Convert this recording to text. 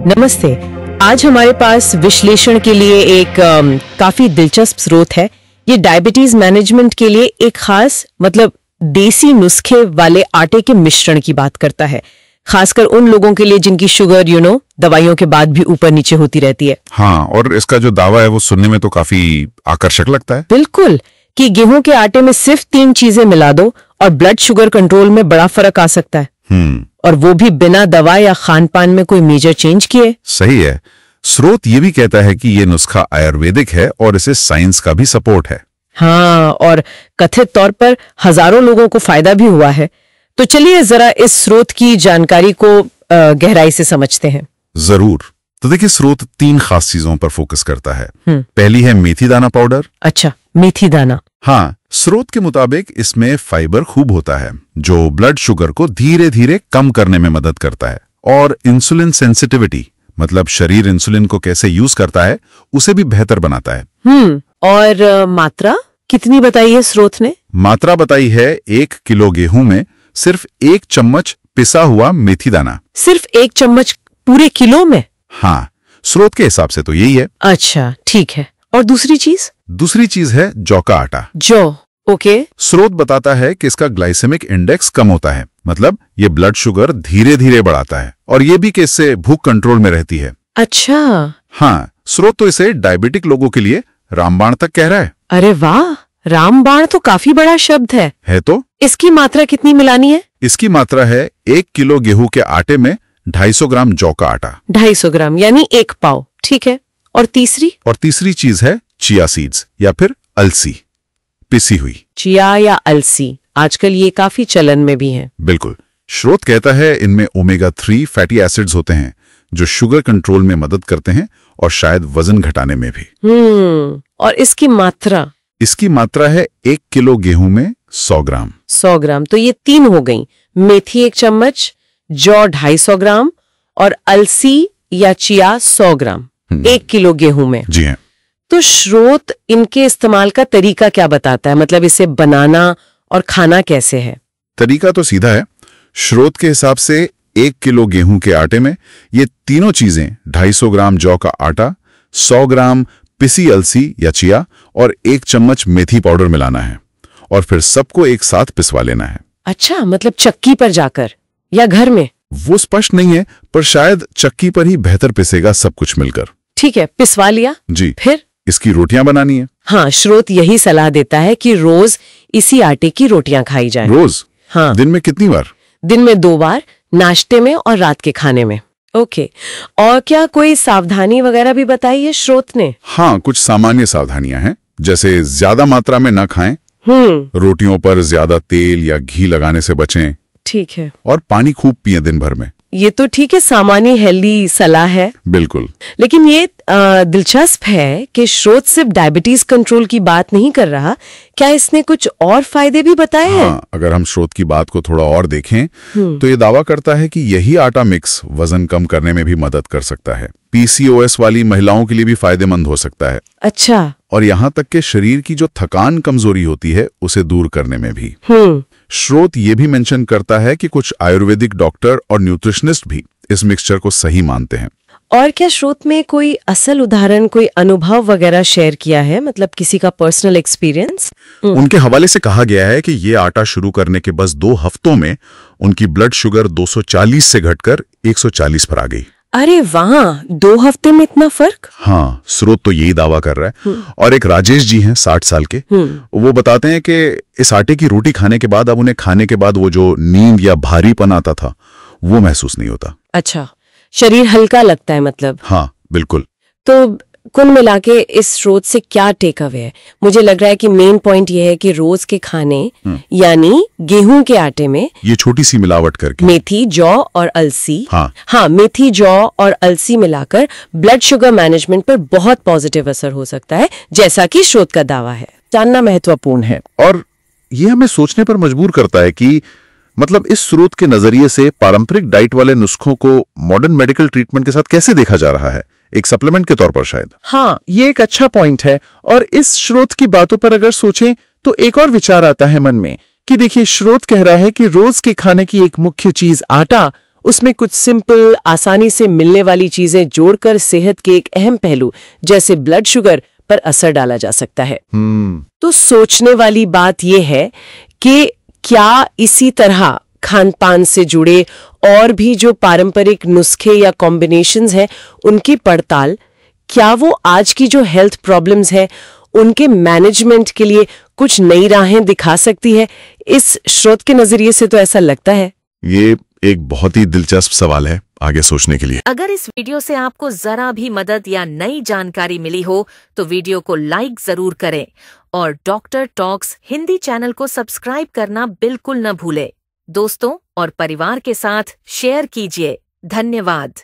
नमस्ते। आज हमारे पास विश्लेषण के लिए एक काफी दिलचस्प स्रोत है। ये डायबिटीज मैनेजमेंट के लिए एक खास देसी नुस्खे वाले आटे के मिश्रण की बात करता है, खासकर उन लोगों के लिए जिनकी शुगर दवाइयों के बाद भी ऊपर नीचे होती रहती है। हाँ, और इसका जो दावा है वो सुनने में तो काफी आकर्षक लगता है। बिल्कुल, कि गेहूं के आटे में सिर्फ 3 चीजें मिला दो और ब्लड शुगर कंट्रोल में बड़ा फर्क आ सकता है। और वो भी बिना दवा या खान पान में कोई मेजर चेंज किए। सही है। स्रोत ये भी कहता है कि ये नुस्खा आयुर्वेदिक है और इसे साइंस का भी सपोर्ट है। हाँ, और कथित तौर पर हजारों लोगों को फायदा भी हुआ है। तो चलिए जरा इस स्रोत की जानकारी को गहराई से समझते हैं। जरूर। तो देखिए, स्रोत 3 खास चीजों पर फोकस करता है। पहली है मेथी दाना पाउडर। अच्छा, मेथी दाना। हाँ, स्रोत के मुताबिक इसमें फाइबर खूब होता है जो ब्लड शुगर को धीरे धीरे कम करने में मदद करता है, और इंसुलिन सेंसिटिविटी मतलब शरीर इंसुलिन को कैसे यूज करता है उसे भी बेहतर बनाता है। और मात्रा कितनी बताई है स्रोत ने? मात्रा बताई है 1 किलो गेहूं में सिर्फ 1 चम्मच पिसा हुआ मेथी दाना। सिर्फ 1 चम्मच पूरे किलो में? हाँ, स्रोत के हिसाब से तो यही है। अच्छा, ठीक है। और दूसरी चीज? दूसरी चीज है जौ का आटा। जौ, ओके। स्रोत बताता है कि इसका ग्लाइसेमिक इंडेक्स कम होता है, मतलब ये ब्लड शुगर धीरे धीरे बढ़ाता है, और ये भी कि इससे भूख कंट्रोल में रहती है। अच्छा। हाँ, स्रोत तो इसे डायबिटिक लोगों के लिए रामबाण तक कह रहा है। अरे वाह, रामबाण तो काफी बड़ा शब्द है तो इसकी मात्रा कितनी मिलानी है? इसकी मात्रा है 1 किलो गेहूं के आटे में 250 ग्राम जौ का आटा। 250 ग्राम यानी 1 पाव, ठीक है। और तीसरी चीज है चिया सीड्स या फिर अलसी, पिसी हुई। चिया या अलसी आजकल ये काफी चलन में भी है। बिल्कुल। स्रोत कहता है इनमें ओमेगा 3 फैटी एसिड्स होते हैं जो शुगर कंट्रोल में मदद करते हैं और शायद वजन घटाने में भी। और इसकी मात्रा है 1 किलो गेहूं में 100 ग्राम। 100 ग्राम, तो ये 3 हो गई। मेथी 1 चम्मच, जौ 250 ग्राम और अलसी या चिया 100 ग्राम 1 किलो गेहूं में। जी हाँ। तो स्रोत इनके इस्तेमाल का तरीका क्या बताता है? मतलब इसे बनाना और खाना कैसे है? तरीका तो सीधा है। स्रोत के हिसाब से 1 किलो गेहूं के आटे में ये तीनों चीजें 250 ग्राम जौ का आटा, 100 ग्राम पिसी अलसी या चिया और 1 चम्मच मेथी पाउडर मिलाना है, और फिर सबको एक साथ पिसवा लेना है। अच्छा, मतलब चक्की पर जाकर या घर में? वो स्पष्ट नहीं है, पर शायद चक्की पर ही बेहतर पिसेगा सब कुछ मिलकर। ठीक है, पिसवा लिया। जी। फिर इसकी रोटियां बनानी है। हाँ, स्रोत यही सलाह देता है कि रोज इसी आटे की रोटियां खाई जाएं। रोज? हाँ। दिन में कितनी बार? दिन में 2 बार, नाश्ते में और रात के खाने में। ओके। और क्या कोई सावधानी वगैरह भी बताई है स्रोत ने? हाँ, कुछ सामान्य सावधानियां हैं, जैसे ज्यादा मात्रा में न खाएं, रोटियों पर ज्यादा तेल या घी लगाने से बचें। ठीक है। और पानी खूब पिएं दिन भर में। ये तो ठीक है, सामान्य हेल्दी सलाह है। बिल्कुल। लेकिन ये दिलचस्प है कि स्रोत सिर्फ डायबिटीज कंट्रोल की बात नहीं कर रहा। क्या इसने कुछ और फायदे भी बताए हैं? हाँ, अगर हम स्रोत की बात को थोड़ा और देखें तो ये दावा करता है कि यही आटा मिक्स वजन कम करने में भी मदद कर सकता है। PCOS वाली महिलाओं के लिए भी फायदेमंद हो सकता है। अच्छा। और यहाँ तक के शरीर की जो थकान कमजोरी होती है उसे दूर करने में भी। स्रोत ये भी मेंशन करता है कि कुछ आयुर्वेदिक डॉक्टर और न्यूट्रिशनिस्ट भी इस मिक्सचर को सही मानते हैं। और क्या स्रोत में कोई असल उदाहरण, कोई अनुभव वगैरह शेयर किया है? मतलब किसी का पर्सनल एक्सपीरियंस? उनके हवाले से कहा गया है कि ये आटा शुरू करने के बस 2 हफ्तों में उनकी ब्लड शुगर 240 से घटकर 140 पर आ गई। अरे वाह, 2 हफ्ते में इतना फर्क? हाँ, स्रोत तो यही दावा कर रहा है। और एक राजेश जी हैं 60 साल के, वो बताते हैं कि इस आटे की रोटी खाने के बाद अब उन्हें खाने के बाद वो जो नींद या भारीपन आता था वो महसूस नहीं होता। अच्छा, शरीर हल्का लगता है मतलब? हाँ, बिल्कुल। तो कुल मिला के इस स्रोत से क्या टेक अवे है? मुझे लग रहा है कि मेन पॉइंट ये है कि रोज के खाने यानी गेहूं के आटे में ये छोटी सी मिलावट करके मेथी, जौ और अलसी, हाँ, मेथी, जौ और अलसी मिलाकर ब्लड शुगर मैनेजमेंट पर बहुत पॉजिटिव असर हो सकता है, जैसा कि स्रोत का दावा है। जानना महत्वपूर्ण है। और ये हमें सोचने पर मजबूर करता है कि मतलब इस स्रोत के नजरिए से पारंपरिक डाइट वाले नुस्खों को मॉडर्न मेडिकल ट्रीटमेंट के साथ कैसे देखा जा रहा है, एक सप्लीमेंट के तौर पर शायद। हाँ, ये एक अच्छा पॉइंट है। और इस स्रोत की बातों पर अगर सोचें तो एक और विचार आता है मन में कि देखिए, स्रोत कह रहा है कि रोज के खाने की एक मुख्य चीज आटा उसमें कुछ सिंपल, आसानी से मिलने वाली चीजें जोड़कर सेहत के एक अहम पहलू जैसे ब्लड शुगर पर असर डाला जा सकता है। तो सोचने वाली बात यह है कि क्या इसी तरह खान पान से जुड़े और भी जो पारंपरिक नुस्खे या कॉम्बिनेशंस हैं उनकी पड़ताल, क्या वो आज की जो हेल्थ प्रॉब्लम्स हैं उनके मैनेजमेंट के लिए कुछ नई राहें दिखा सकती है? इस स्रोत के नजरिए से तो ऐसा लगता है। ये एक बहुत ही दिलचस्प सवाल है आगे सोचने के लिए। अगर इस वीडियो से आपको जरा भी मदद या नई जानकारी मिली हो तो वीडियो को लाइक जरूर करें और डॉक्टर टॉक्स हिंदी चैनल को सब्सक्राइब करना बिल्कुल न भूलें। दोस्तों और परिवार के साथ शेयर कीजिए। धन्यवाद।